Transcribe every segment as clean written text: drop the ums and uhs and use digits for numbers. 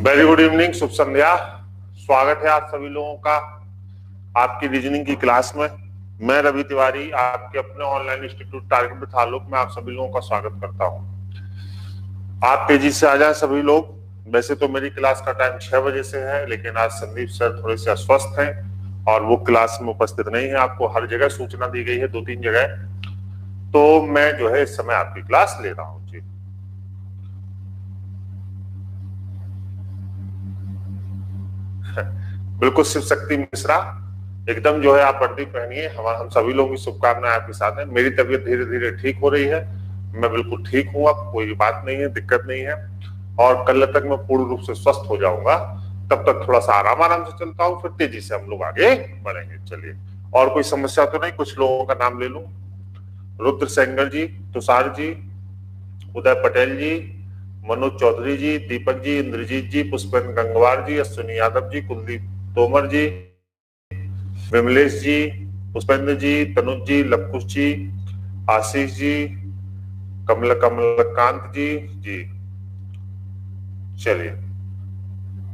Very good evening, शुभ संध्या। स्वागत है आप सभी लोगों का आपकी रीजनिंग की क्लास में। मैं रवि तिवारी आपके अपने ऑनलाइन इंस्टीट्यूट टारगेट विद आलोक में आप सभी लोगों का स्वागत करता हूं। आप तेजी से आ जाएं सभी लोग। वैसे तो मेरी क्लास का टाइम 6 बजे से है, लेकिन आज संदीप सर थोड़े से अस्वस्थ हैं और वो क्लास में उपस्थित नहीं है। आपको हर जगह सूचना दी गई है, 2-3 जगह, तो मैं जो है इस समय आपकी क्लास ले रहा हूं जी। बिल्कुल शिव शक्ति मिश्रा, एकदम जो है आप वर्दी पहनिए। हम सभी लोगों की शुभकामनाएं आपके साथ हैं। मेरी तबीयत धीरे धीरे ठीक हो रही है, मैं बिल्कुल ठीक हूं, अब कोई बात नहीं है, दिक्कत नहीं है और कल तक मैं पूर्ण रूप से स्वस्थ हो जाऊंगा। तब तक थोड़ा सा आराम आराम से चलता हूं, फिर तेजी से हम लोग आगे बढ़ेंगे। चलिए, और कोई समस्या तो नहीं? कुछ लोगों का नाम ले लूं। रुद्र सेंगर जी, तुषार जी, उदय पटेल जी, मनोज चौधरी जी, दीपक जी, इंद्रजीत जी, पुष्पेंद्र गंगवार जी, अश्विनी यादव जी, कुलदीप तोमर जी, विमलेश जी, पुष्पेंद्र जी, तनुज जी, लवकुश जी, आशीष जी, कमलकांत जी। चलिए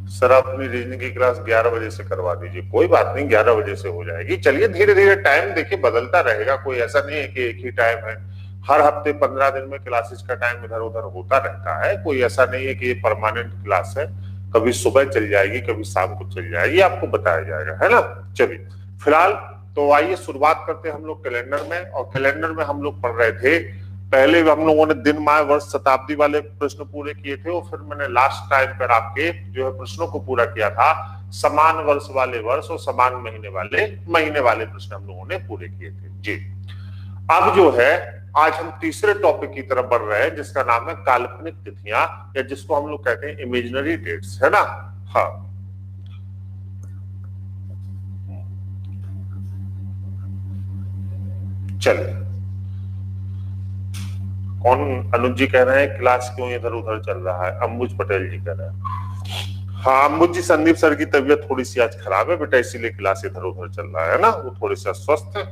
सर, अपनी रीजनिंग की क्लास 11 बजे से करवा दीजिए। कोई बात नहीं, 11 बजे से हो जाएगी। चलिए धीरे धीरे, टाइम देखिए बदलता रहेगा, कोई ऐसा नहीं है कि एक ही टाइम है। हर हफ्ते 15 दिन में क्लासेस का टाइम इधर उधर होता रहता है। कोई ऐसा नहीं है कि ये परमानेंट क्लास है। कभी सुबह चल जाएगी, कभी शाम को चल जाएगी, आपको बताया जाएगा, है ना। चलिए फिलहाल तो आइए शुरुआत करते हैं हम लोग कैलेंडर में। और कैलेंडर में हम लोग पढ़ रहे थे, पहले हम लोगों ने दिन, माह, वर्ष, शताब्दी वाले प्रश्न पूरे किए थे और फिर मैंने लास्ट टाइम पर आपके जो है प्रश्नों को पूरा किया था। समान वर्ष वाले वर्ष और समान महीने वाले प्रश्न हम लोगों ने पूरे किए थे जी। अब जो है आज हम तीसरे टॉपिक की तरफ बढ़ रहे हैं, जिसका नाम है काल्पनिक तिथियां, या जिसको हम लोग कहते हैं इमेजिनरी डेट्स, है ना। हाँ, चलिए। कौन? अनुज जी कह रहे हैं क्लास क्यों इधर उधर चल रहा है। अंबुज पटेल जी कह रहे हैं। हाँ अंबुज जी, संदीप सर की तबीयत थोड़ी सी आज खराब है बेटा, इसीलिए क्लास इधर उधर चल रहा है ना। वो थोड़े से अस्वस्थ है,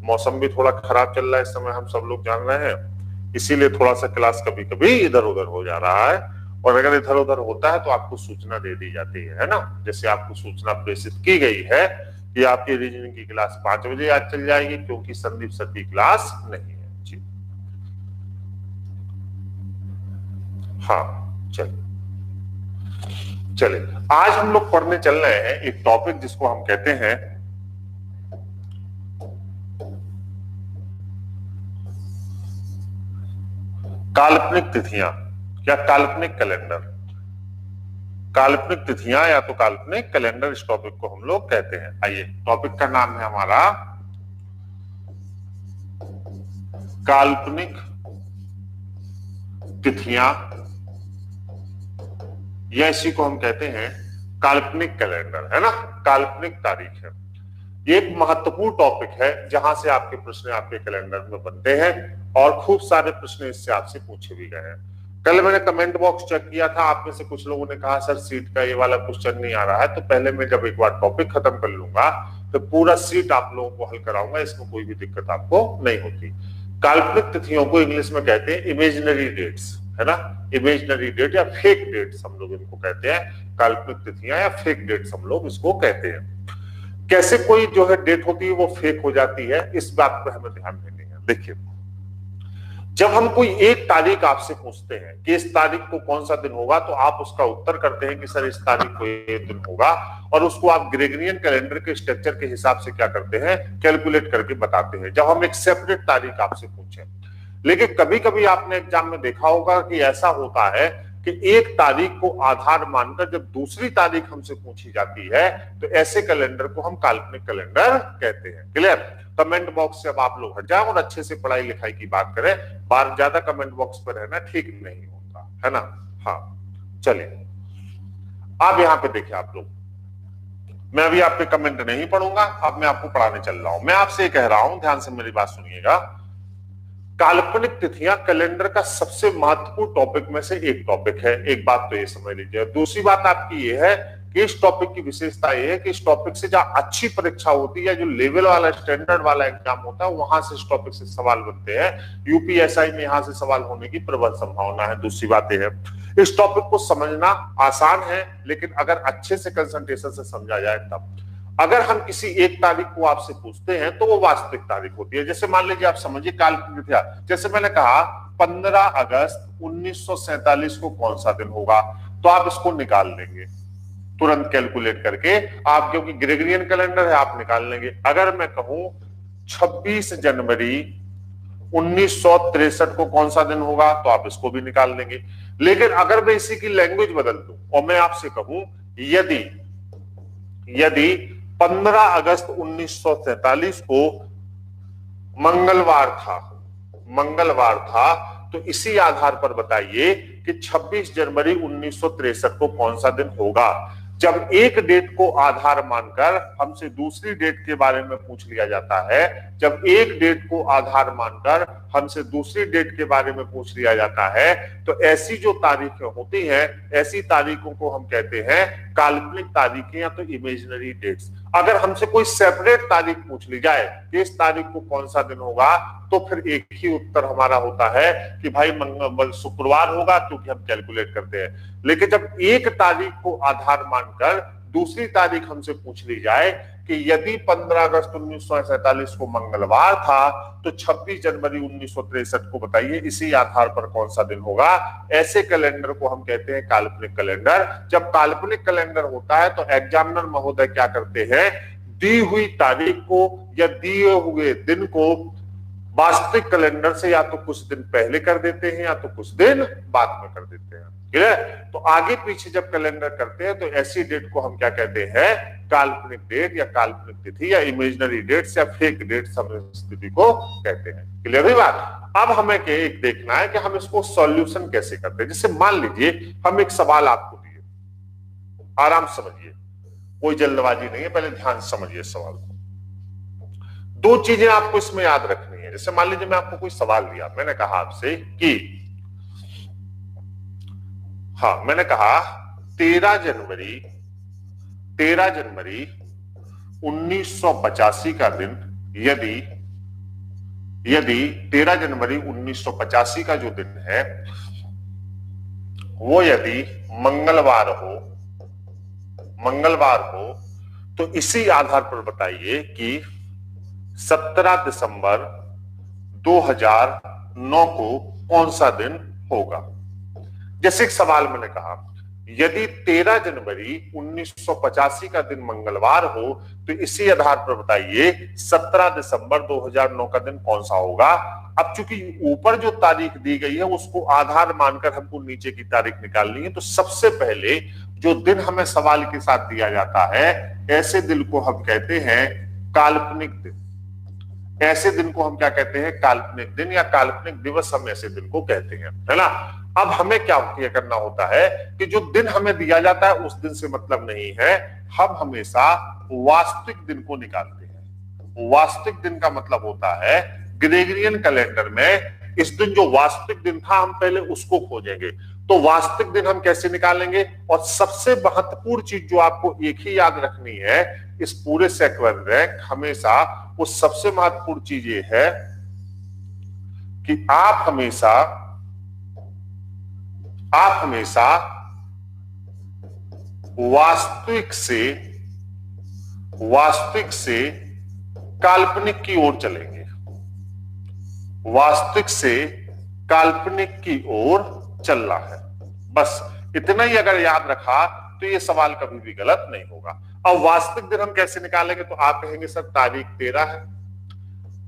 मौसम भी थोड़ा खराब चल रहा है इस समय, हम सब लोग जान रहे हैं, इसीलिए थोड़ा सा क्लास कभी कभी इधर उधर हो जा रहा है। और अगर इधर उधर होता है तो आपको सूचना दे दी जाती है ना। जैसे आपको सूचना प्रेषित की गई है कि आपकी रीजनिंग की क्लास 5 बजे आज चल जाएगी, क्योंकि संदीप सर की क्लास नहीं है जी। हाँ चलिए आज हम लोग पढ़ने चल रहे हैं एक टॉपिक जिसको हम कहते हैं काल्पनिक तिथियां या काल्पनिक कैलेंडर। काल्पनिक तिथियां या तो काल्पनिक कैलेंडर, इस टॉपिक को हम लोग कहते हैं। आइए, टॉपिक का नाम है हमारा काल्पनिक तिथियां, या इसी को हम कहते हैं काल्पनिक कैलेंडर, है ना। काल्पनिक तारीख है। ये एक महत्वपूर्ण टॉपिक है जहां से आपके प्रश्न आपके कैलेंडर में बनते हैं और खूब सारे प्रश्न इससे आपसे पूछे भी गए हैं। कल मैंने कमेंट बॉक्स चेक किया था, आप में से कुछ लोगों ने कहा सर सीट का ये वाला क्वेश्चन नहीं आ रहा है। तो पहले मैं जब एक बार टॉपिक खत्म कर लूंगा तो पूरा सीट आप लोगों को हल कराऊंगा, इसमें कोई भी दिक्कत आपको नहीं होती। काल्पनिक तिथियों को इंग्लिश में कहते हैं इमेजिनरी डेट्स, है ना। इमेजिनरी डेट या फेक डेट्स हम लोग इनको कहते हैं। काल्पनिक तिथियां या फेक डेट्स हम लोग इसको कहते हैं। कैसे कोई जो है डेट होती है वो फेक हो जाती है, इस बात पर हमें ध्यान देनी है। देखिए, जब हम कोई एक तारीख आपसे पूछते हैं कि इस तारीख को कौन सा दिन होगा, तो आप उसका उत्तर करते हैं कि सर इस तारीख को ये दिन होगा, और उसको आप ग्रेगोरियन कैलेंडर के स्ट्रक्चर के हिसाब से क्या करते हैं, कैलकुलेट करके बताते हैं। जब हम एक सेपरेट तारीख आपसे पूछें, लेकिन कभी कभी आपने एग्जाम में देखा होगा कि ऐसा होता है कि एक तारीख को आधार मानकर जब दूसरी तारीख हमसे पूछी जाती है, तो ऐसे कैलेंडर को हम काल्पनिक कैलेंडर कहते हैं। क्लियर? कमेंट बॉक्स से अब आप लोग हट जाए और अच्छे से पढ़ाई लिखाई की बात करें। बार ज्यादा कमेंट बॉक्स पर रहना ठीक नहीं होता, है ना। हाँ चलिए, अब यहां पे देखिए आप लोग, मैं अभी आपके कमेंट नहीं पढ़ूंगा, अब मैं आपको पढ़ाने चल रहा हूं। मैं आपसे कह रहा हूं, ध्यान से मेरी बात सुनिएगा, काल्पनिक तिथियां कैलेंडर का सबसे महत्वपूर्ण टॉपिक में से एक टॉपिक है। एक बात तो ये समझ लीजिए। दूसरी बात आपकी ये है कि इस टॉपिक की विशेषता ये है कि इस टॉपिक से जहां अच्छी परीक्षा होती है, जो लेवल वाला स्टैंडर्ड वाला एग्जाम होता है, वहां से इस टॉपिक से सवाल बनते हैं। यूपीएसआई में यहां से सवाल होने की प्रबल संभावना है। दूसरी बात यह है इस टॉपिक को समझना आसान है, लेकिन अगर अच्छे से कंसंट्रेशन से समझा जाए तब। अगर हम किसी एक तारीख को आपसे पूछते हैं तो वो वास्तविक तारीख होती है। जैसे मान लीजिए आप समझिए काल्पनिक इतिहास, जैसे मैंने कहा 15 अगस्त 1947 को कौन सा दिन होगा, तो आप इसको निकाल लेंगे तुरंत कैलकुलेट करके। आप क्योंकि ग्रेगरियन कैलेंडर है आप निकाल लेंगे। अगर मैं कहूं 26 जनवरी 1963 को कौन सा दिन होगा, तो आप इसको भी निकाल लेंगे। लेकिन अगर मैं इसी की लैंग्वेज बदल दूं और मैं आपसे कहूं यदि 15 अगस्त 1947 को मंगलवार था, तो इसी आधार पर बताइए कि 26 जनवरी 1963 को कौन सा दिन होगा। जब एक डेट को आधार मानकर हमसे दूसरी डेट के बारे में पूछ लिया जाता है, जब एक डेट को आधार मानकर हमसे दूसरी डेट के बारे में पूछ लिया जाता है, तो ऐसी जो तारीखें होती हैं, ऐसी तारीखों को हम कहते हैं काल्पनिक तारीखें या तो इमेजिनरी डेट्स। अगर हमसे कोई सेपरेट तारीख पूछ ली जाए कि इस तारीख को कौन सा दिन होगा, तो फिर एक ही उत्तर हमारा होता है कि भाई मंगल शुक्रवार होगा, क्योंकि हम कैलकुलेट करते हैं। लेकिन जब एक तारीख को आधार मानकर दूसरी तारीख हमसे पूछ ली जाए कि यदि 15 अगस्त 1947 को मंगलवार था, तो 26 जनवरी 1963 को बताइए इसी आधार पर कौन सा दिन होगा, ऐसे कैलेंडर को हम कहते हैं काल्पनिक कैलेंडर। जब काल्पनिक कैलेंडर होता है तो एग्जामिनर महोदय क्या करते हैं, दी हुई तारीख को या दिए हुए दिन को वास्तविक कैलेंडर से या तो कुछ दिन पहले कर देते हैं या तो कुछ दिन बाद में कर देते हैं। क्लियर? तो आगे पीछे जब कैलेंडर करते हैं तो ऐसी डेट को हम क्या कहते हैं, काल्पनिक डेट या काल्पनिक तिथि या इमेजिनरी डेट्स या फेक डेट्स हम स्थिति को कहते हैं। क्लियर हुई बात? अब हमें एक देखना है कि हम इसको सॉल्यूशन कैसे करते हैं। जैसे मान लीजिए हम एक सवाल आपको दिए, आराम से समझिए, कोई जल्दबाजी नहीं है, पहले ध्यान से समझिए सवाल को। दो चीजें आपको इसमें याद रखनी है। जैसे मान लीजिए मैं आपको कोई सवाल दिया, मैंने कहा आपसे कि मैंने कहा 13 जनवरी 1985 का दिन यदि 13 जनवरी 1985 का जो दिन है वो यदि मंगलवार हो तो इसी आधार पर बताइए कि 17 दिसंबर 2009 को कौन सा दिन होगा। जैसे एक सवाल मैंने कहा यदि 13 जनवरी 1985 का दिन मंगलवार हो तो इसी आधार पर बताइए 17 दिसंबर 2009 का दिन कौन सा होगा। अब चूंकि ऊपर जो तारीख दी गई है उसको आधार मानकर हमको नीचे की तारीख निकालनी है, तो सबसे पहले जो दिन हमें सवाल के साथ दिया जाता है, ऐसे दिन को हम कहते हैं काल्पनिक दिन। ऐसे दिन को हम क्या कहते हैं, काल्पनिक दिन या काल्पनिक दिवस हम ऐसे दिन को कहते हैं, है ना। अब हमें क्या करना होता है कि जो दिन हमें दिया जाता है उस दिन से मतलब नहीं है, हम हमेशा वास्तविक दिन को निकालते हैं। वास्तविक दिन का मतलब होता है ग्रेगरियन कैलेंडर में इस दिन जो वास्तविक दिन था हम पहले उसको खोजेंगे। तो वास्तविक दिन हम कैसे निकालेंगे, और सबसे महत्वपूर्ण चीज जो आपको एक ही याद रखनी है इस पूरे सेक्वेंस रैंक, हमेशा वो सबसे महत्वपूर्ण चीज ये है कि आप हमेशा वास्तविक से काल्पनिक की ओर चलेंगे। वास्तविक से काल्पनिक की ओर चलना है, बस इतना ही अगर याद रखा तो ये सवाल कभी भी गलत नहीं होगा। अब वास्तविक दिन हम कैसे निकालेंगे, तो आप कहेंगे सर तारीख 13 है,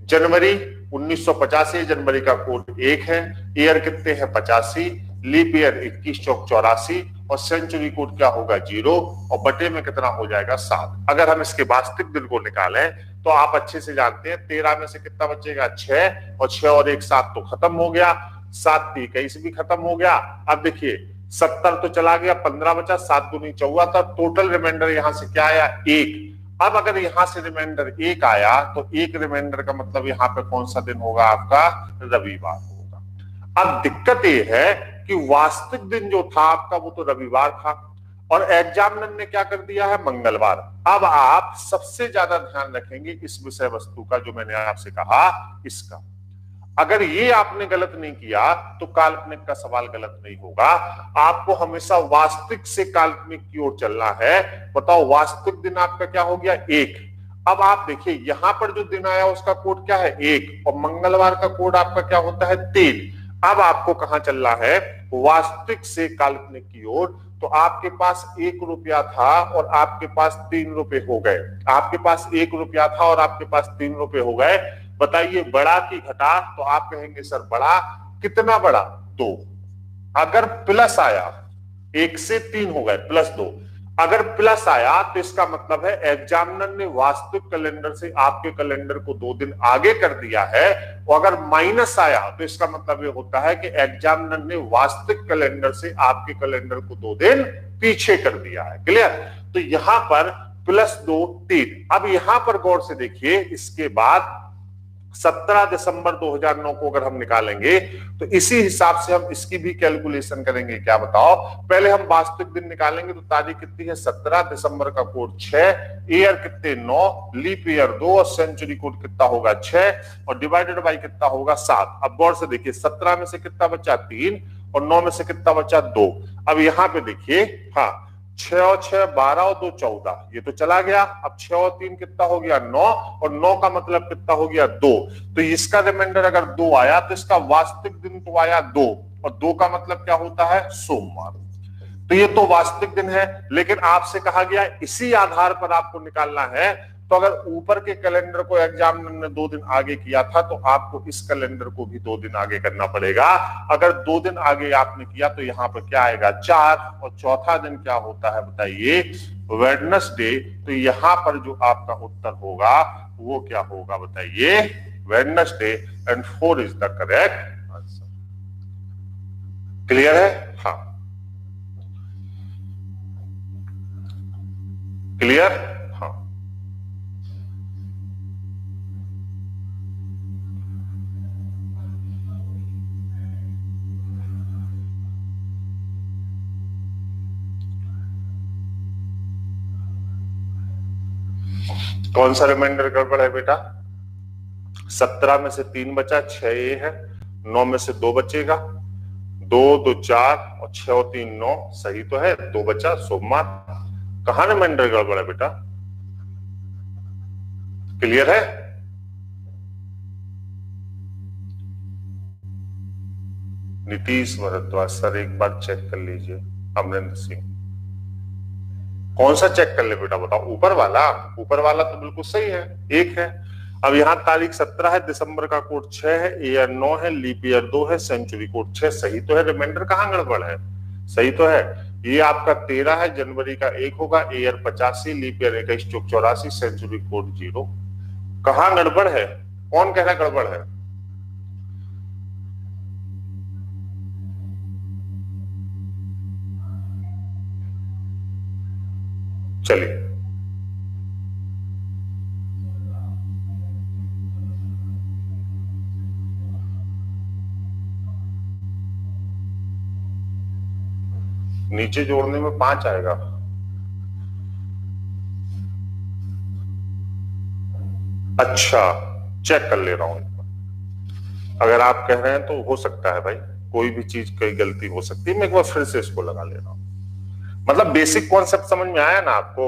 जनवरी 1985, जनवरी का कोड 1 है, ईयर कितने हैं 85, लीप ईयर 21 चौक 84 और सेंचुरी कोड क्या होगा 0 और बटे में कितना हो जाएगा 7। अगर हम इसके वास्तविक दिन को निकालें तो आप अच्छे से जानते हैं 13 में से कितना बचेगा 6 और 6 और 1 7 तो खत्म हो गया, 7 21 भी खत्म हो गया। अब देखिए 70 तो चला गया, 15 बचा, 7 दूनी 14 था, टोटल रिमाइंडर यहां से क्या आया 1। अब अगर यहां से रिमाइंडर 1 आया तो एक रिमाइंडर का मतलब यहां पे कौन सा दिन होगा आपका, रविवार होगा। अब दिक्कत यह है कि वास्तविक दिन जो था आपका वो तो रविवार था। और एग्जामिनर ने क्या कर दिया है, मंगलवार। अब आप सबसे ज्यादा ध्यान रखेंगे इस विषय वस्तु का, जो मैंने आपसे कहा इसका। अगर ये आपने गलत नहीं किया तो काल्पनिक का सवाल गलत नहीं होगा। आपको हमेशा वास्तविक से काल्पनिक की ओर चलना है। बताओ वास्तविक दिन आपका क्या हो गया, 1। अब आप देखिए यहां पर जो दिन आया उसका कोड क्या है, 1, और मंगलवार का कोड आपका क्या होता है, 3। अब आपको कहां चलना है, वास्तविक से काल्पनिक की ओर। तो आपके पास 1 रुपया था और आपके पास 3 रुपए हो गए। आपके पास 1 रुपया था और आपके पास 3 रुपए हो गए। बताइए बड़ा की घटा, तो आप कहेंगे सर बड़ा। कितना बड़ा, 2। अगर प्लस आया, 1 से 3 हो गए, +2। अगर प्लस आया तो इसका मतलब है एग्जामिनर ने वास्तविक कैलेंडर से आपके कैलेंडर को 2 दिन आगे कर दिया है। और अगर माइनस आया तो इसका मतलब ये होता है कि एग्जामिनर ने वास्तविक कैलेंडर से आपके कैलेंडर को 2 दिन पीछे कर दिया है। क्लियर। तो यहां पर +2 3। अब यहां पर गौर से देखिए, इसके बाद 17 दिसंबर 2009 को अगर हम निकालेंगे तो इसी हिसाब से हम इसकी भी कैलकुलेशन करेंगे। क्या बताओ, पहले हम वास्तविक दिन निकालेंगे। तो तारीख कितनी है, 17, दिसंबर का कोड 6, ईयर कितने 9, लीप ईयर 2, और सेंचुरी कोड कितना होगा 6, और डिवाइडेड बाय कितना होगा 7। अब गौर से देखिए 17 में से कितना बचा 3, और 9 में से कितना बचा 2। अब यहां पे देखिए, हाँ 6 और 6 12 और 2 14, ये तो चला गया। अब 6 और 3 कितना हो गया 9, और 9 का मतलब कितना हो गया 2। तो इसका रिमाइंडर अगर 2 आया तो इसका वास्तविक दिन तो आया 2, और 2 का मतलब क्या होता है, सोमवार। तो ये तो वास्तविक दिन है। लेकिन आपसे कहा गया इसी आधार पर आपको निकालना है। तो अगर ऊपर के कैलेंडर को एग्जामिनर ने 2 दिन आगे किया था तो आपको इस कैलेंडर को भी 2 दिन आगे करना पड़ेगा। अगर 2 दिन आगे आपने किया तो यहाँ पर क्या आएगा 4, और चौथा दिन क्या होता है बताइए, वेडनेसडे। तो यहाँ पर जो आपका उत्तर होगा वो क्या होगा बताइए, Wednesday, and 4 is the correct answer. Clear है, हाँ क्लियर, हाँ। कौन सा रिमाइंडर गड़बड़ है बेटा, 17 में से 3 बचा, 6 ये है, 9 में से 2 बचेगा, 2 2 4, और 6 और 3 9, सही तो है, 2 बचा सोमवार। कहां रिमाइंडर गड़बड़ है बेटा, क्लियर है। नीतीश भारद्वाज सर एक बार चेक कर लीजिए। अमरिंदर सिंह, कौन सा चेक कर ले बेटा बताओ, ऊपर वाला। ऊपर वाला तो बिल्कुल सही है, 1 है। अब यहाँ तारीख 17 है, दिसंबर का कोड 6 है, ईयर 9 है, लीप ईयर 2 है, सेंचुरी कोड 6, सही तो है। रिमाइंडर कहाँ गड़बड़ है, सही तो है। ये आपका 13 है, जनवरी का 1 होगा, ईयर 85, लीप ईयर 21 चौक 84, सेंचुरी कोड 0। कहाँ गड़बड़ है, कौन कह रहा गड़बड़ है। चलिए नीचे जोड़ने में 5 आएगा। अच्छा चेक कर ले रहा हूं, अगर आप कह रहे हैं तो हो सकता है भाई, कोई भी चीज कई गलती हो सकती है। मैं एक बार फिर से इसको लगा ले रहा हूं, मतलब बेसिक कॉन्सेप्ट समझ में आया ना आपको।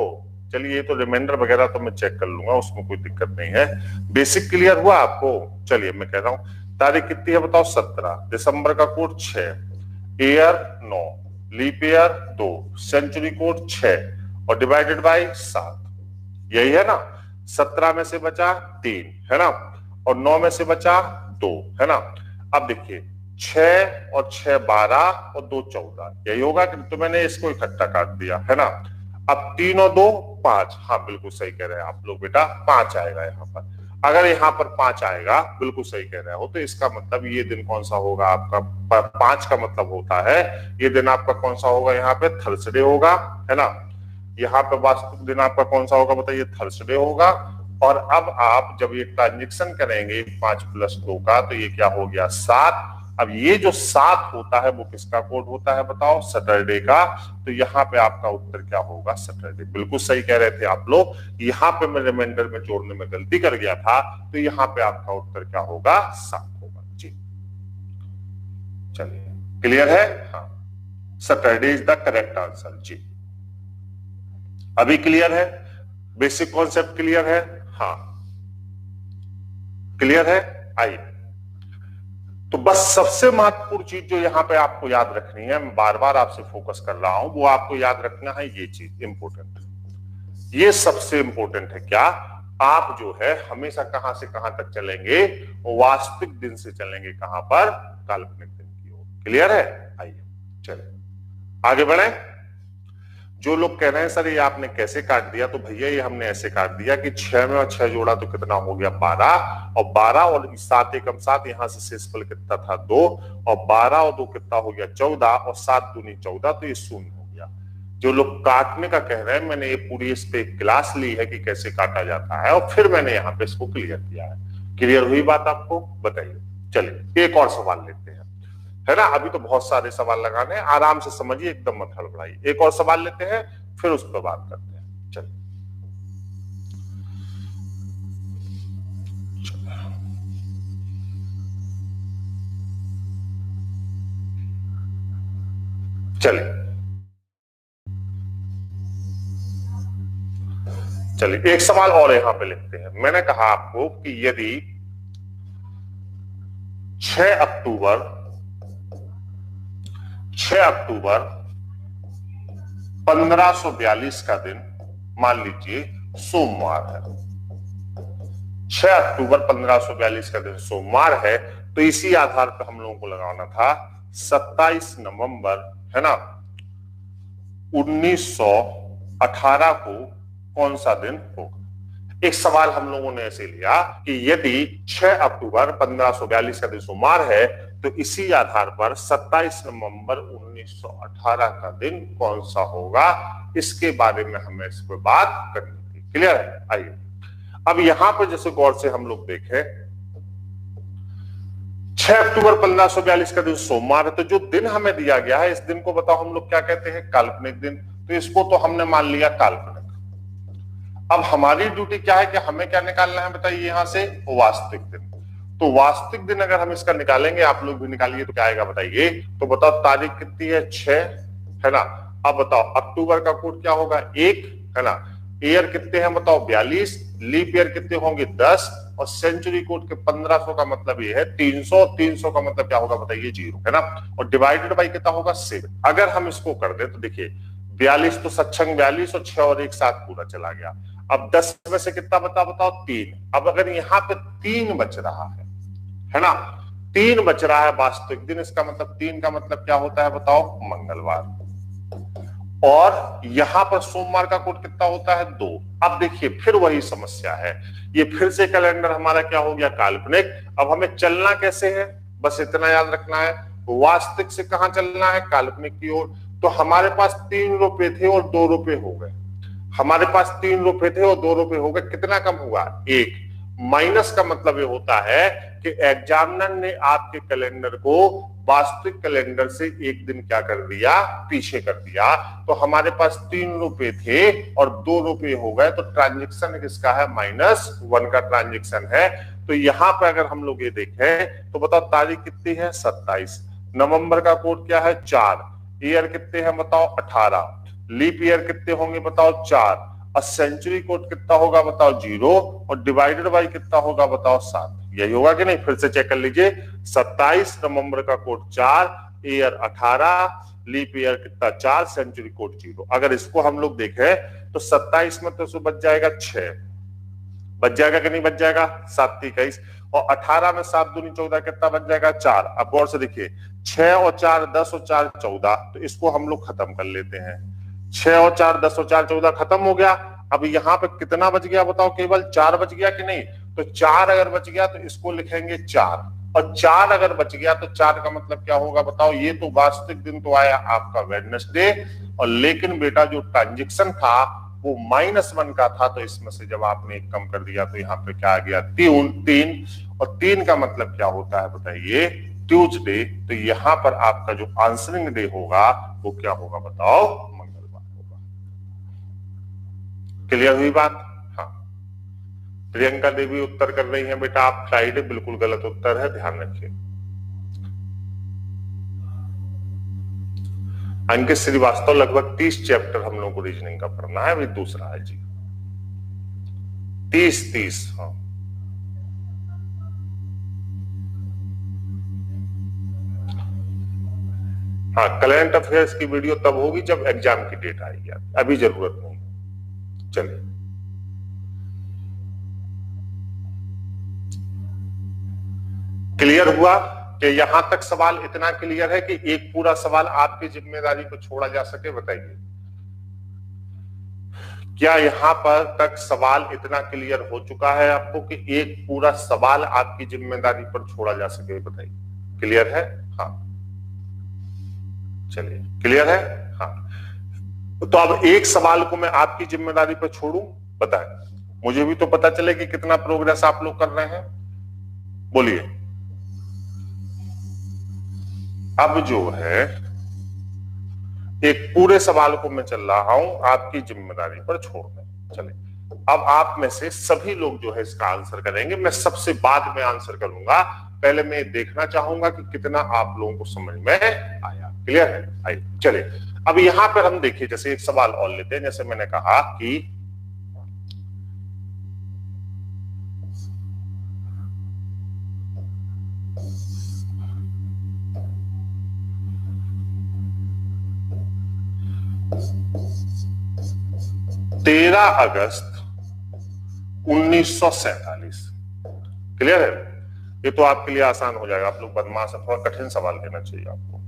चलिए ये तो रिमाइंडर वगैरह तो मैं चेक कर लूंगा, उसमें कोई दिक्कत नहीं है। बेसिक क्लियर हुआ आपको। चलिए मैं कह रहा हूं तारीख कितनी है बताओ, 17, दिसंबर का code 6, year 9, leap year 2, century code 6, और डिवाइडेड बाय 7। यही है ना। 17 में से बचा 3 है ना, और 9 में से बचा 2 है ना। अब देखिए 6 और 6 12 और 2 14, यही होगा कि तो मैंने इसको इकट्ठा काट दिया है ना। अब 3 और 2 5, हाँ बिल्कुल सही कह रहे हैं आप लोग बेटा, 5 आएगा यहाँ पर। अगर यहाँ पर 5 आएगा, बिल्कुल सही कह रहे हो, तो इसका मतलब ये दिन कौन सा होगा आपका, 5 का मतलब होता है ये दिन आपका कौन सा होगा, यहाँ पे थर्सडे होगा है ना। यहाँ पे वास्तविक दिन आपका कौन सा होगा बताइए, थर्सडे होगा। और अब आप जब ये ट्रांजेक्शन करेंगे 5 + 2 का, तो ये क्या हो गया 7, अब ये जो 7 होता है वो किसका कोड होता है बताओ? सैटरडे का। तो यहाँ पे आपका उत्तर क्या होगा? सैटरडे। बिल्कुल सही कह रहे थे आप लोग। यहाँ पे मैं रिमाइंडर में जोड़ने में गलती कर गया था, तो यहाँ पे आपका उत्तर क्या होगा? 7 होगा जी। चलिए, क्लियर है? हाँ, Saturday is the correct answer ji. अभी क्लियर है? बेसिक कॉन्सेप्ट क्लियर है? हाँ, क्लियर है? आइए, तो बस सबसे महत्वपूर्ण चीज जो यहां पे आपको याद रखनी है, मैं बार बार आपसे फोकस कर रहा हूं, वो आपको याद रखना है ये चीज इंपॉर्टेंट। ये सबसे इंपॉर्टेंट है। क्या? आप जो है हमेशा कहां से कहां तक चलेंगे? वास्तविक दिन से चलेंगे। कहां पर? काल्पनिक दिन की ओर। क्लियर है? आइए चले आगे बढ़े। जो लोग कह रहे हैं सर ये आपने कैसे काट दिया, तो भैया ये हमने ऐसे काट दिया कि 6 में और 6 जोड़ा तो कितना हो गया? 12, और 12 और 7 एकम 7, यहां से शेषफल कितना था? 2, और 12 और 2 कितना हो गया? 14, और 7 दूनी 14, तो ये शून्य हो गया। जो लोग काटने का कह रहे हैं, मैंने ये पूरी इस पे क्लास ली है कि कैसे काटा जाता है, और फिर मैंने यहाँ पे इसको क्लियर किया है। क्लियर हुई बात आपको? बताइए। चलिए एक और सवाल लेते हैं, है ना। अभी तो बहुत सारे सवाल लगाने हैं, आराम से समझिए, एकदम मत हड़बड़ाइए। एक और सवाल लेते हैं, फिर उस पर बात करते हैं। चलिए चलिए एक सवाल और यहां पे लिखते हैं। मैंने कहा आपको कि यदि 6 अक्टूबर 1542 का दिन मान लीजिए सोमवार है। 6 अक्टूबर 1542 का दिन सोमवार है, तो इसी आधार पर हम लोगों को लगाना था 27 नवंबर, है ना, 1918 को कौन सा दिन होगा। एक सवाल हम लोगों ने ऐसे लिया कि यदि 6 अक्टूबर 1542 का दिन सोमवार है, तो इसी आधार पर 27 नवंबर 1918 का दिन कौन सा होगा, इसके बारे में हमें इस पर बात करनी थी। क्लियर है? आइए अब यहां पर जैसे गौर से हम लोग देखें, 6 अक्टूबर 1542 का दिन सोमवार है, तो जो दिन हमें दिया गया है, इस दिन को बताओ हम लोग क्या कहते हैं? काल्पनिक दिन। तो इसको तो हमने मान लिया काल्पनिक। अब हमारी ड्यूटी क्या है कि हमें क्या निकालना है बताइए? यहां से वास्तविक दिन। तो वास्तविक दिन अगर हम इसका निकालेंगे, आप लोग भी निकालिए, तो क्या आएगा बताइए? तो बताओ तारीख कितनी है? 6, है ना। अब बताओ अक्टूबर का कोड क्या होगा? 1, है ना। ईयर कितने हैं बताओ? 42। लीप ईयर कितने होंगे? 10। और सेंचुरी कोड के 1500 का मतलब ये है 300। 300 का मतलब क्या होगा बताइए? 0, है ना। और डिवाइडेड बाई कितना होगा? 7। अगर हम इसको कर दे तो देखिए 42 तो सत्संग 42, और 6 और 1 7 पूरा चला गया। अब 10 में से कितना बताओ? 3। अब अगर यहाँ पे 3 बच रहा है ना, 3 बच रहा है वास्तविक दिन, इसका मतलब 3 का मतलब क्या होता है बताओ? मंगलवार। और यहां पर सोमवार का कोड कितना होता है? 2। अब देखिए फिर वही समस्या है, ये फिर से कैलेंडर हमारा क्या हो गया? काल्पनिक। अब हमें चलना कैसे है? बस इतना याद रखना है, वास्तविक से कहां चलना है? काल्पनिक की ओर। तो हमारे पास 3 रुपए थे और 2 रुपए हो गए। हमारे पास 3 रुपए थे और 2 रुपए हो गए, कितना कम हुआ? 1। माइनस का मतलब ये होता है कि एग्जामिनर ने आपके कैलेंडर को वास्तविक कैलेंडर से 1 दिन क्या कर दिया? पीछे कर दिया। तो हमारे पास 3 रुपए थे और 2 रुपए हो गए, तो ट्रांजेक्शन किसका है? -1 का ट्रांजेक्शन है। तो यहां पर अगर हम लोग ये देखें तो बताओ तारीख कितनी है? 27। नवंबर का कोड क्या है? 4। ईयर कितने हैं बताओ? 18। लीप ईयर कितने होंगे बताओ? 4। और सेंचुरी कोड कितना होगा बताओ? 0। और डिवाइडेड बाई कितना होगा बताओ? 7। यही होगा कि नहीं? फिर से चेक कर लीजिए। 27 नवंबर का कोड 4, ईयर 18, लीप ईयर कितना? 4, सेंचुरी कोड 0। अगर इसको हम लोग देखें तो 27 में तो बच जाएगा 6, बच जाएगा कि नहीं बच जाएगा? 7 21। और 18 में 7 दूनी 14, कितना बच जाएगा? 4। अब गौर से देखिए 6 और 4 10 और 4 14, तो इसको हम लोग खत्म कर लेते हैं। 6 और 4 10 और 4 14 खत्म हो गया। अब यहाँ पे कितना बच गया बताओ? केवल 4 बच गया कि नहीं? तो 4 अगर बच गया तो इसको लिखेंगे 4, और 4 अगर बच गया तो 4 का मतलब क्या होगा बताओ? ये तो वास्तविक दिन तो आया आपका वेडनेसडे, और लेकिन बेटा जो ट्रांजेक्शन था वो -1 का था, तो इसमें से जब आपने 1 कम कर दिया तो यहाँ पे क्या आ गया? 3। और 3 का मतलब क्या होता है बताइए? ट्यूसडे, तो यहां पर आपका जो आंसरिंग डे होगा वो क्या होगा बताओ? मंगलवार होगा। क्लियर हुई बात? हाँ। प्रियंका देवी उत्तर कर रही है बेटा आप फ्राइडे, बिल्कुल गलत उत्तर है, ध्यान रखिए। अंकित श्रीवास्तव लगभग 30 चैप्टर हम लोगों को रीजनिंग का पढ़ना है, अभी दूसरा है जी। 30। हाँ हाँ, करंट अफेयर्स की वीडियो तब होगी जब एग्जाम की डेट आएगी, अभी जरूरत नहीं। चलिए, क्लियर हुआ कि यहां तक सवाल इतना क्लियर है कि एक पूरा सवाल आपकी जिम्मेदारी पर छोड़ा जा सके? बताइए, क्या यहां पर तक सवाल इतना क्लियर हो चुका है आपको कि एक पूरा सवाल आपकी जिम्मेदारी पर छोड़ा जा सके? बताइए, क्लियर है? हाँ, चलिए, क्लियर है? हाँ, तो अब एक सवाल को मैं आपकी जिम्मेदारी पर छोड़ूं? बताएं, मुझे भी तो पता चले कि कितना प्रोग्रेस आप लोग कर रहे हैं। बोलिए, अब जो है एक पूरे सवाल को मैं चल रहा हूं आपकी जिम्मेदारी पर छोड़ने। चलिए, अब आप में से सभी लोग जो है इसका आंसर करेंगे, मैं सबसे बाद में आंसर करूंगा। पहले मैं देखना चाहूंगा कि कितना आप लोगों को समझ में आया। क्लियर है? आइए, चलिए, अब यहां पर हम देखिए, जैसे एक सवाल और लेते हैं। जैसे मैंने कहा कि अगस्त 1947। क्लियर है? ये तो आपके लिए आसान हो जाएगा, आप लोग बदमाश हैं, थोड़ा कठिन सवाल देना चाहिए आपको।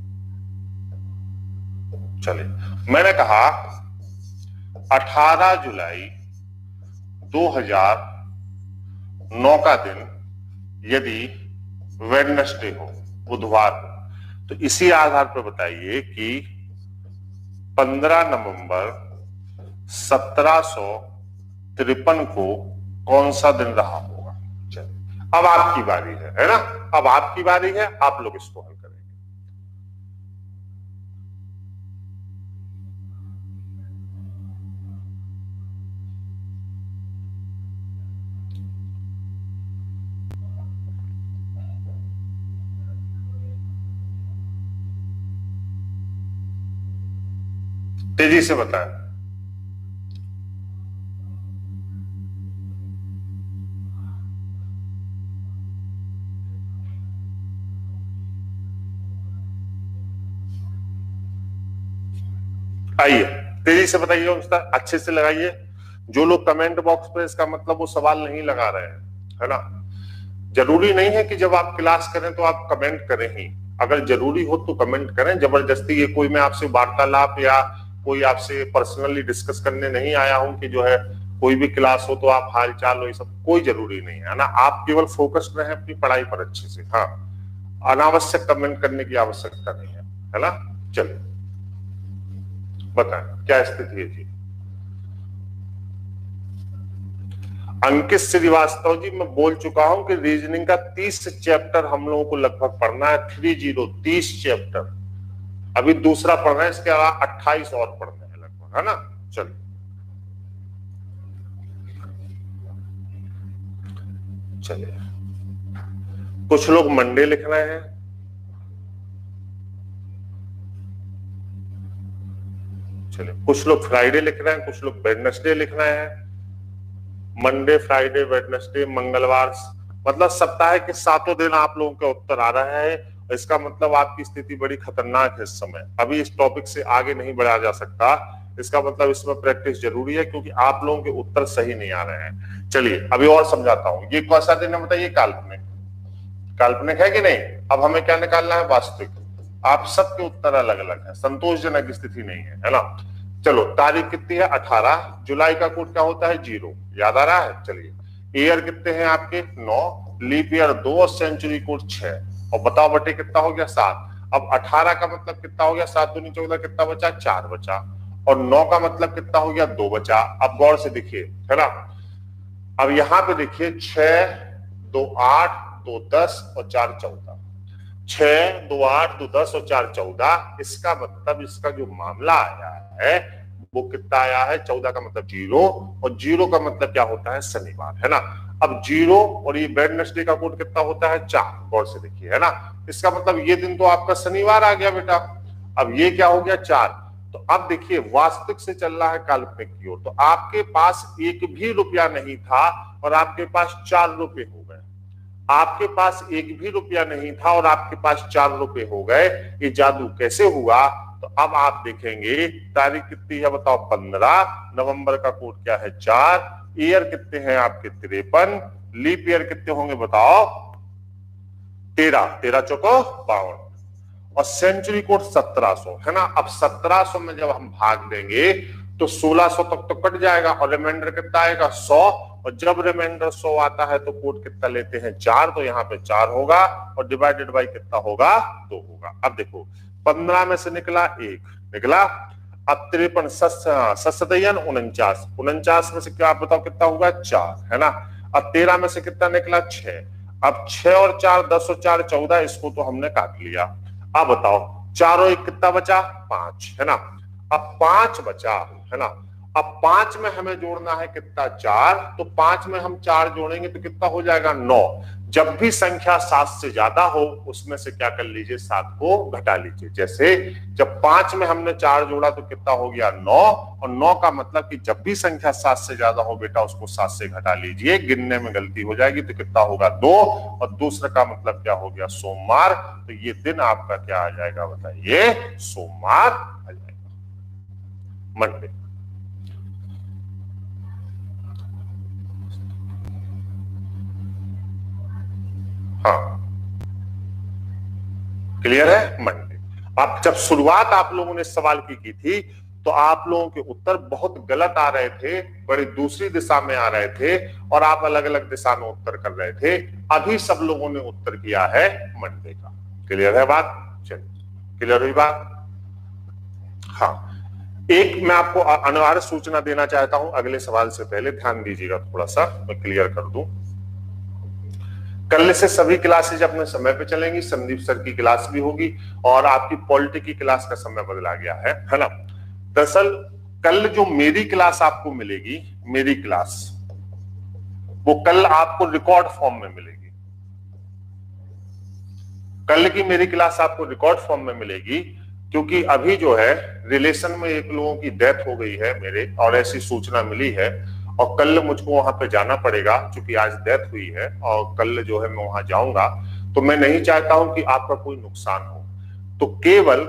चलिए, मैंने कहा 18 जुलाई 2009 का दिन यदि वेडनेसडे हो, बुधवार हो, तो इसी आधार पर बताइए कि 15 नवंबर 1753 को कौन सा दिन रहा होगा? चलिए, अब आपकी बारी है ना? अब आपकी बारी है, आप लोग इसको हल करेंगे। तेजी से बताएं। आइए, तेजी से बताइए, उसका अच्छे से लगाइए। जो लोग कमेंट बॉक्स पे, इसका मतलब वो सवाल नहीं लगा रहे हैं, है ना? जरूरी नहीं है कि जब आप क्लास करें तो आप कमेंट करें ही। अगर जरूरी हो तो कमेंट करें, जबरदस्ती ये कोई मैं आपसे वार्तालाप या कोई आपसे पर्सनली डिस्कस करने नहीं आया हूं कि जो है कोई भी क्लास हो तो आप हाल चाल हो, ये सब कोई जरूरी नहीं है ना। आप केवल फोकस्ड रहें अपनी पढ़ाई पर अच्छे से। हाँ, अनावश्यक कमेंट करने की आवश्यकता नहीं है ना? चलिए, बताएं क्या स्थिति है जी। अंकित श्रीवास्तव जी, मैं बोल चुका हूं कि रीजनिंग का 30 चैप्टर हम लोगों को लगभग पढ़ना है। 30 चैप्टर, अभी दूसरा पढ़ना है, इसके अलावा 28 और पढ़ने हैं लगभग, है ना? चलिए, कुछ लोग मंडे लिख रहे हैं, चलिए, कुछ लोग फ्राइडे लिख रहे हैं, कुछ लोग वेडनेसडे लिख रहे हैं। मंडे, फ्राइडे, वेडनेसडे, मंगलवार, मतलब सप्ताह के 7 दिन आप लोगों का उत्तर आ रहा है। इसका मतलब आपकी स्थिति बड़ी खतरनाक है इस समय। अभी इस टॉपिक से आगे नहीं बढ़ा जा सकता। इसका मतलब इसमें प्रैक्टिस जरूरी है, क्योंकि आप लोगों के उत्तर सही नहीं आ रहे हैं। चलिए, अभी और समझाता हूं। ये कौन सा दिन है बताइए? काल्पनिक। काल्पनिक है कि नहीं? अब हमें क्या निकालना है? वास्तविक। आप सबके उत्तर अलग अलग है, संतोषजनक स्थिति नहीं है ना? चलो, तारीख कितनी है? 18। जुलाई का कोड क्या होता है? 0। याद आ रहा है? चलिए, ईयर कितने हैं आपके? 9। लीप ईयर 2 और सेंचुरी कोड 6। और बताओ बटे कितना हो गया? 7। अब 18 का मतलब कितना हो गया? 7 दूनी 14, कितना बचा? 4 बचा। और 9 का मतलब कितना हो गया? 2 बचा। अब गौर से देखिए, है ना? अब यहां पे देखिए, 6, 2 8, 2 10 और 4 14। 6 2 8 2 10 और 4 14। इसका मतलब इसका जो मामला आया है वो कितना आया है? 14 का मतलब 0 और 0 का मतलब क्या होता है? शनिवार, है ना। अब 0 और ये वेडनेसडे का कोड कितना होता है? 4। गौर से देखिए, है ना। इसका मतलब ये दिन तो आपका शनिवार आ गया बेटा। अब ये क्या हो गया? 4। तो अब देखिए वास्तविक से चल रहा है काल्पनिक की ओर। तो आपके पास एक भी रुपया नहीं था और आपके पास 4 रुपए हो गए। आपके पास एक भी रुपया नहीं था और आपके पास 4 रुपए हो गए। ये जादू कैसे हुआ? तो अब आप देखेंगे तारीख कितनी है बताओ? 15। नवंबर का कोड क्या है? 4। ईयर कितने हैं आपके? 53। लीप ईयर कितने होंगे बताओ? 13। 13 चौको 52 और सेंचुरी कोड 1700, है ना। अब 1700 में जब हम भाग देंगे तो 1600 तक तो कट जाएगा और रिमाइंडर कितना आएगा? 100। और जब रिमाइंडर 100 आता है तो कोड कितना लेते हैं? 4। तो यहाँ पे 4 होगा और डिवाइडेड बाई कितना होगा? 2 होगा। अब देखो 15 में से निकला 1 निकला। अब 53 सत्सदयन 49 49 में से क्या आप बताओ कितना होगा? 4, है ना। अब 13 में से कितना निकला? 6। अब 6 और 4 10 और 4 14। इसको तो हमने काट लिया। अब बताओ 4 और 1 कितना बचा? 5, है ना। अब 5 बचा, है ना। अब 5 में हमें जोड़ना है कितना? 4। तो 5 में हम 4 जोड़ेंगे तो कितना हो जाएगा? 9। जब भी संख्या 7 से ज्यादा हो उसमें से क्या कर लीजिए? 7 को घटा लीजिए। जैसे जब 5 में हमने 4 जोड़ा तो कितना हो गया? 9। और 9 का मतलब कि जब भी संख्या 7 से ज्यादा हो बेटा उसको 7 से घटा लीजिए। गिनने में गलती हो जाएगी तो कितना होगा? 2। और दूसरा का मतलब क्या हो गया? सोमवार। तो ये दिन आपका क्या आ जाएगा बताइए? सोमवार आ जाएगा, मंडे। हाँ क्लियर है? मंडे। अब जब शुरुआत आप लोगों ने सवाल की थी तो आप लोगों के उत्तर बहुत गलत आ रहे थे, बड़ी दूसरी दिशा में आ रहे थे और आप अलग अलग दिशा में उत्तर कर रहे थे। अभी सब लोगों ने उत्तर किया है मंडे का। क्लियर है बात? चलिए क्लियर हुई बात? हाँ, एक मैं आपको अनिवार्य सूचना देना चाहता हूं अगले सवाल से पहले, ध्यान दीजिएगा, थोड़ा सा मैं क्लियर कर दूं। कल से सभी क्लासेज अपने समय पे चलेंगी। संदीप सर की क्लास भी होगी और आपकी पॉलिटी की क्लास का समय बदला गया है ना। दरअसल कल जो मेरी क्लास आपको मिलेगी, मेरी क्लास वो कल आपको रिकॉर्ड फॉर्म में मिलेगी। कल की मेरी क्लास आपको रिकॉर्ड फॉर्म में मिलेगी क्योंकि अभी जो है रिलेशन में एक लोगों की डेथ हो गई है मेरे, और ऐसी सूचना मिली है और कल मुझको वहां पे जाना पड़ेगा क्योंकि आज डेथ हुई है और कल जो है मैं वहां जाऊंगा। तो मैं नहीं चाहता हूं कि आपका कोई नुकसान हो, तो केवल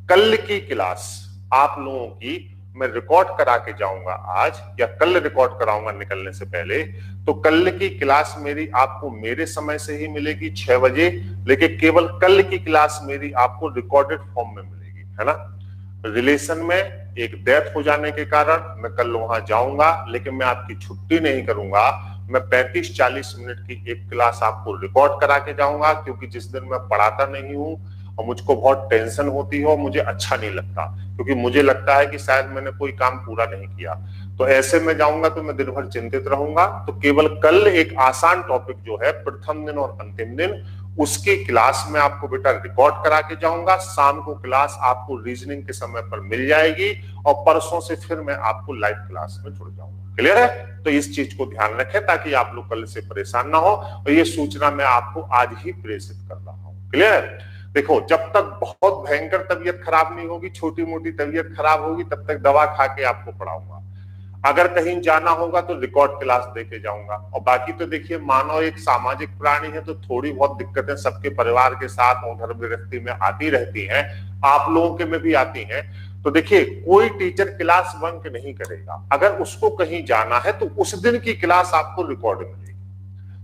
कल की क्लास आप लोगों की मैं रिकॉर्ड करा के जाऊंगा आज, या कल रिकॉर्ड कराऊंगा निकलने से पहले। तो कल की क्लास मेरी आपको मेरे समय से ही मिलेगी 6 बजे, लेकिन केवल कल की क्लास मेरी आपको रिकॉर्डेड फॉर्म में मिलेगी, है ना। रिलेशन में एक डेथ हो जाने के कारण मैं कल वहां जाऊंगा, लेकिन मैं आपकी छुट्टी नहीं करूंगा। मैं 35-40 मिनट की एक क्लास आपको रिकॉर्ड करा के जाऊंगा क्योंकि जिस दिन मैं पढ़ाता नहीं हूं और मुझको बहुत टेंशन होती है और मुझे अच्छा नहीं लगता, क्योंकि मुझे लगता है कि शायद मैंने कोई काम पूरा नहीं किया। तो ऐसे में जाऊंगा तो मैं दिन भर चिंतित रहूंगा। तो केवल कल एक आसान टॉपिक जो है प्रथम दिन और अंतिम दिन, उसकी क्लास में आपको बेटा रिकॉर्ड करा के जाऊंगा। शाम को क्लास आपको रीजनिंग के समय पर मिल जाएगी और परसों से फिर मैं आपको लाइव क्लास में जुड़ जाऊंगा। क्लियर है? तो इस चीज को ध्यान रखें ताकि आप लोग कल से परेशान ना हो, और ये सूचना मैं आपको आज ही प्रेषित कर रहा हूं। क्लियर है? देखो, जब तक बहुत भयंकर तबीयत खराब नहीं होगी, छोटी मोटी तबीयत खराब होगी, तब तक दवा खा के आपको पढ़ाऊंगा। अगर कहीं जाना होगा तो रिकॉर्ड क्लास देके जाऊंगा। और बाकी तो देखिए, मानव एक सामाजिक प्राणी है तो थोड़ी बहुत दिक्कतें सबके परिवार के साथ और घर गृहस्थी में आती रहती हैं, आप लोगों के में भी आती हैं। तो देखिए, कोई टीचर क्लास बंक नहीं करेगा। अगर उसको कहीं जाना है तो उस दिन की क्लास आपको रिकॉर्ड मिलेगी।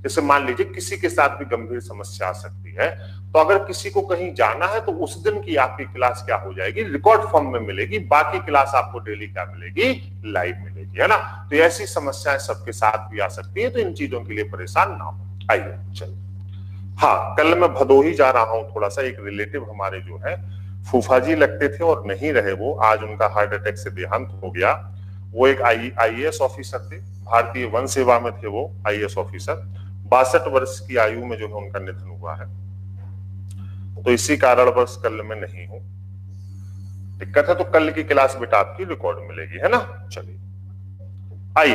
जैसे मान लीजिए किसी के साथ भी गंभीर समस्या आ सकती है, तो अगर किसी को कहीं जाना है तो उस दिन की आपकी क्लास क्या हो जाएगी? रिकॉर्ड फॉर्म में मिलेगी। बाकी क्लास आपको डेली क्या मिलेगी? लाइव मिलेगी, है ना। तो ऐसी समस्याएं सबके साथ भी आ सकती है, तो इन चीजों के लिए परेशान ना हो। आइए चलिए। हाँ, कल मैं भदोही जा रहा हूं, थोड़ा सा एक रिलेटिव हमारे जो है फूफा जी लगते थे और नहीं रहे वो, आज उनका हार्ट अटैक से देहांत हो गया। वो एक IAS ऑफिसर थे, भारतीय वन सेवा में थे वो IAS ऑफिसर। 62 वर्ष की आयु में जो है उनका निधन हुआ है। तो इसी कारणवश कल मैं नहीं हूं। दिक्कत है तो कल की क्लास बेटा आपकी रिकॉर्ड मिलेगी, है ना। चलिए आइए,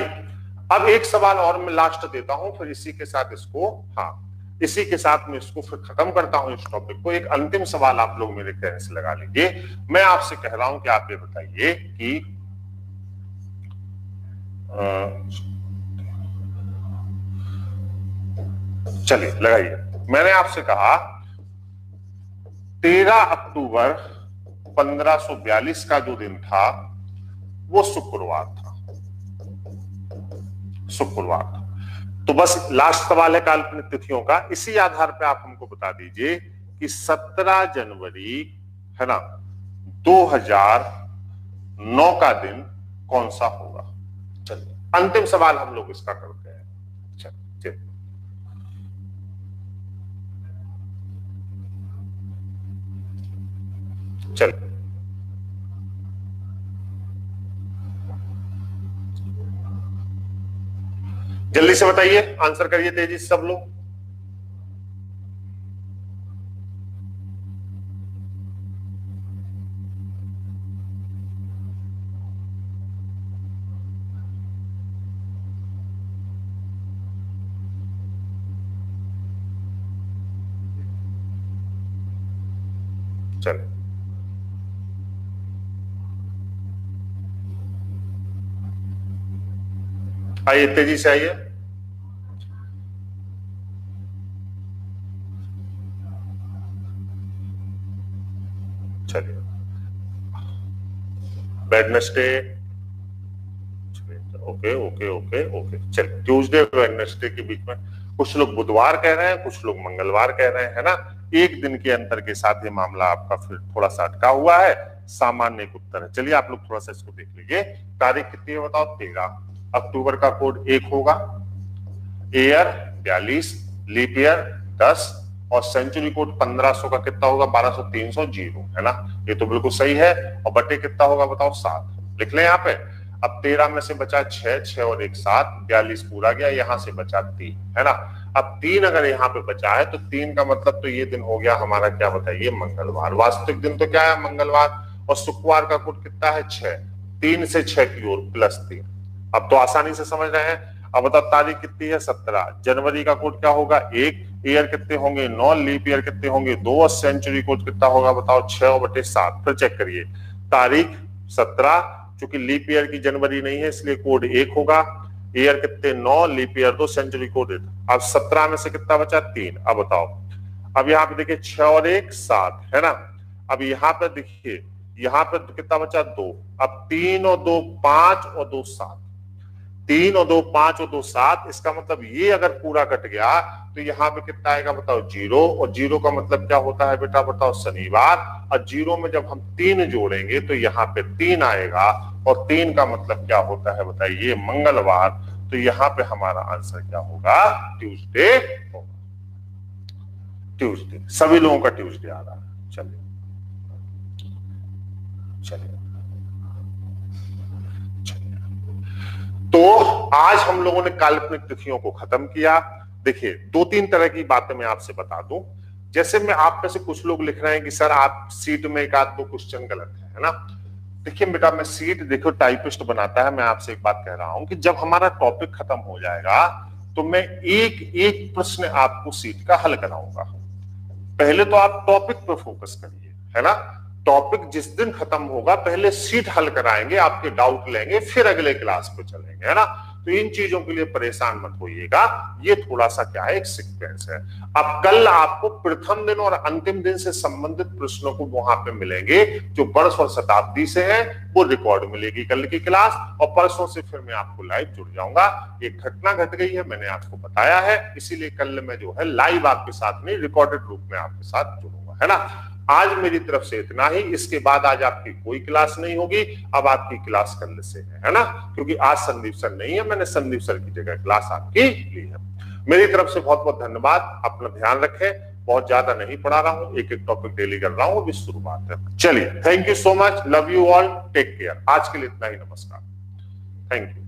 अब एक सवाल और मैं लास्ट देता हूं, फिर इसी के साथ इसको, हाँ इसी के साथ मैं इसको फिर खत्म करता हूं इस टॉपिक को। एक अंतिम सवाल आप लोग मेरे कहने से लगा लीजिए। मैं आपसे कह रहा हूं कि आप ये बताइए कि चलिए लगाइए, मैंने आपसे कहा 13 अक्टूबर 1542 का जो दिन था वो शुक्रवार था, शुक्रवार था। तो बस लास्ट सवाल है काल्पनिक तिथियों का, इसी आधार पे आप हमको बता दीजिए कि 17 जनवरी है ना 2009 का दिन कौन सा होगा। चलिए अंतिम सवाल हम लोग इसका करते हैं। चलिए चलिए जल्दी से बताइए, आंसर करिए तेजी से सब लोग। चलिए आइए तेजी से आइए। चलिए Wednesday, okay okay okay okay. चलिए ट्यूसडे वेडनेसडे के बीच में, कुछ लोग बुधवार कह रहे हैं, कुछ लोग मंगलवार कह रहे हैं, है ना। एक दिन के अंतर के साथ ये मामला आपका फिर थोड़ा सा अटका हुआ है, सामान्य एक उत्तर है। चलिए आप लोग थोड़ा सा इसको देख लीजिए। तारीख कितनी है बताओ, 13 अक्टूबर का कोड 1 होगा, ईयर 42, लीप ईयर 10 और सेंचुरी कोड 1500 का कितना होगा, 1200 300 जीरो, है ना। ये तो बिल्कुल सही है। और बटे कितना होगा बताओ, 7 लिख लें यहाँ पे। अब 13 में से बचा 6 और 1 7, 42 पूरा गया, यहां से बचा 3, है ना। अब 3 अगर यहाँ पे बचा है तो 3 का मतलब तो ये दिन हो गया हमारा, क्या बताइए, मंगलवार। वास्तविक दिन तो क्या है, मंगलवार। और शुक्रवार का कोड कितना है, 6, 3 से 6 की ओर +3। अब तो आसानी से समझ रहे हैं। अब बताओ तारीख कितनी है, 17। जनवरी का कोड क्या होगा, 1, ईयर कितने होंगे 9, लीप ईयर कितने होंगे 2 और सेंचुरी कोड कितना होगा बताओ, 6/7। फिर चेक करिए, तारीख 17, क्योंकि लीप ईयर की जनवरी नहीं है इसलिए कोड 1 होगा, ईयर कितने 9, लीप ईयर 2, सेंचुरी कोड 1। अब 17 में से कितना बचा, 3। अब बताओ, अब यहाँ पे देखिए 6 और 1 7, है ना। अब यहाँ पे देखिए, यहाँ पे कितना बचा, 2। अब 3 और 2 5 और 2 7, 3 और 2 5 और 2 7। इसका मतलब ये अगर पूरा कट गया तो यहाँ पे कितना आएगा बताओ, 0। और 0 का मतलब क्या होता है बेटा बताओ, शनिवार। और 0 में जब हम 3 जोड़ेंगे तो यहाँ पे 3 आएगा, और 3 का मतलब क्या होता है बताइए, मंगलवार। तो यहाँ पे हमारा आंसर क्या होगा, ट्यूसडे होगा। ट्यूसडे, सभी लोगों का ट्यूसडे आ रहा है। चलिए चलिए तो आज हम लोगों ने काल्पनिक तिथियों को खत्म किया। देखिए 2-3 तरह की बातें मैं आपसे बता दूं। जैसे मैं आप में से कुछ लोग लिख रहे हैं कि सर आप सीट में 1-2 क्वेश्चन गलत है ना। देखिए बेटा, मैं सीट देखो टाइपिस्ट बनाता है। मैं आपसे एक बात कह रहा हूं कि जब हमारा टॉपिक खत्म हो जाएगा तो मैं एक एक प्रश्न आपको सीट का हल कराऊंगा। पहले तो आप टॉपिक पर फोकस करिए, है ना। टॉपिक जिस दिन खत्म होगा पहले सीट हल कराएंगे, आपके डाउट लेंगे, फिर अगले क्लास पे चलेंगे, है ना। तो इन चीजों के लिए परेशान मत होइएगा, ये थोड़ा सा क्या है, एक सीक्वेंस है। अब कल आपको प्रथम दिन और अंतिम दिन से संबंधित प्रश्नों को वहां पे मिलेंगे, जो वर्ष और शताब्दी से है, वो रिकॉर्ड मिलेगी कल की क्लास। और परसों से फिर मैं आपको लाइव जुड़ जाऊंगा। एक घटना घट गई है, मैंने आपको बताया है, इसीलिए कल मैं जो है लाइव आपके साथ नहीं, रिकॉर्डेड रूप में आपके साथ जुड़ूंगा, है ना। आज मेरी तरफ से इतना ही। इसके बाद आज आपकी कोई क्लास नहीं होगी। अब आपकी क्लास कल से है ना, क्योंकि आज संदीप सर नहीं है, मैंने संदीप सर की जगह क्लास आपकी ली है। मेरी तरफ से बहुत बहुत धन्यवाद। अपना ध्यान रखें। बहुत ज्यादा नहीं पढ़ा रहा हूं, एक एक टॉपिक डेली कर रहा हूं, अभी शुरुआत है। चलिए, thank you so much, love you all, take care. आज के लिए इतना ही, नमस्कार, थैंक यू।